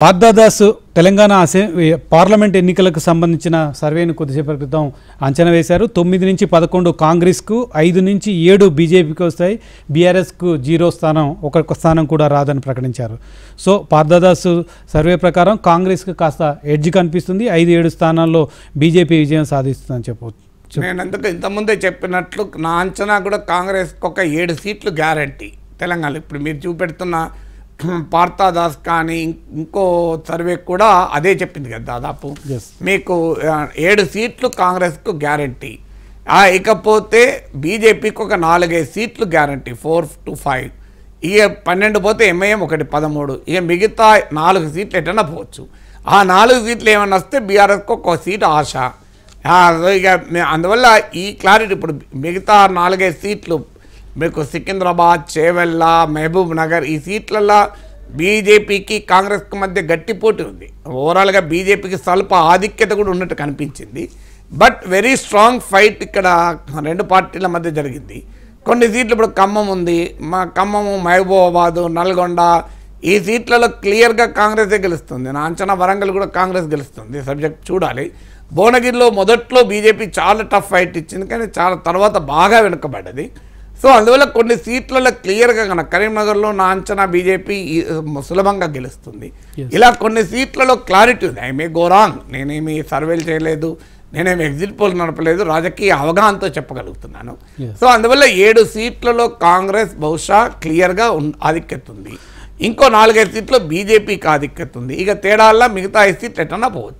Parthadas Telangana parliament ఎన్నికలకు సంబంధించిన సర్వేను కొద్దిసేపటి క్రితం అంచనా వేశారు. 9 నుంచి 11 కాంగ్రెస్కు, 5 నుంచి 7 బీజేపీకి వస్తాయి. బీఆర్ఎస్కు 0 స్థానం, ఒక్కొక్క స్థానం కూడా రాదని ప్రకటించారు. సో పార్థదాస్ సర్వే ప్రకారం కాంగ్రెస్కు కాస్త ఎడ్జ్ కనిపిస్తుంది. 5-7 స్థానాల్లో బీజేపీ విజయం సాధిస్తుందని చెప్పవచ్చు. నేను అందుకు ఇంతకుముందే చెప్పినట్లు నా అంచనా కూడా కాంగ్రెస్కి ఒక 7 సీట్లు గ్యారంటీ తెలంగాణ. ఇప్పుడు మీరు చూపెడుతున్న పార్థదాస్ కానీ ఇంకో సర్వే కూడా అదే చెప్పింది కదా, దాదాపు మీకు 7 సీట్లు కాంగ్రెస్కు గ్యారంటీ. ఇకపోతే బీజేపీకి ఒక 4-5 సీట్లు గ్యారంటీ, 4 to 5. ఇక 12 పోతే ఎంఐఎం 13. ఇక మిగతా 4 సీట్లు ఎటన్నా పోవచ్చు. ఆ 4 సీట్లు ఏమన్నా వస్తే బీఆర్ఎస్కి ఒక సీటు ఆశ. ఇక అందువల్ల ఈ క్లారిటీ ఇప్పుడు మిగతా 4-5 సీట్లు మీకు సికింద్రాబాద్, చేవెళ్ళ, మహబూబ్ నగర్ ఈ సీట్లలో బీజేపీకి కాంగ్రెస్కి మధ్య గట్టి పోటీ ఉంది. ఓవరాల్గా బీజేపీకి స్వల్ప ఆధిక్యత కూడా ఉన్నట్టు కనిపించింది. బట్ వెరీ స్ట్రాంగ్ ఫైట్ ఇక్కడ 2 పార్టీల మధ్య జరిగింది. కొన్ని సీట్లు ఇప్పుడు ఖమ్మం ఉంది, ఖమ్మము, మహబూబాబాదు, నల్గొండ ఈ సీట్లలో క్లియర్గా కాంగ్రెసే గెలుస్తుంది. నా అంచనా వరంగల్ కూడా కాంగ్రెస్ గెలుస్తుంది, సబ్జెక్ట్ చూడాలి. భువనగిరిలో మొదట్లో బీజేపీ చాలా టఫ్ ఫైట్ ఇచ్చింది, కానీ చాలా తర్వాత బాగా వెనుకబడ్డది. సో అందువల్ల కొన్ని సీట్లలో క్లియర్గా కనుక కరీంనగర్లో నా అంచనా బీజేపీ సులభంగా గెలుస్తుంది. ఇలా కొన్ని సీట్లలో క్లారిటీ ఉంది. ఐ మే గో రాంగ్, నేనేమి సర్వేలు చేయలేదు, నేనేమి ఎగ్జిట్ పోల్ నడపలేదు, రాజకీయ అవగాహనతో చెప్పగలుగుతున్నాను. సో అందువల్ల 7 సీట్లలో కాంగ్రెస్ బహుశా క్లియర్గా ఆధిక్యత ఉంది. ఇంకో 4-5 సీట్లు బీజేపీకి ఆధిక్యత ఉంది. ఇక తేడాల్లో మిగతా 5 సీట్లు ఎటన్నా పోవచ్చు.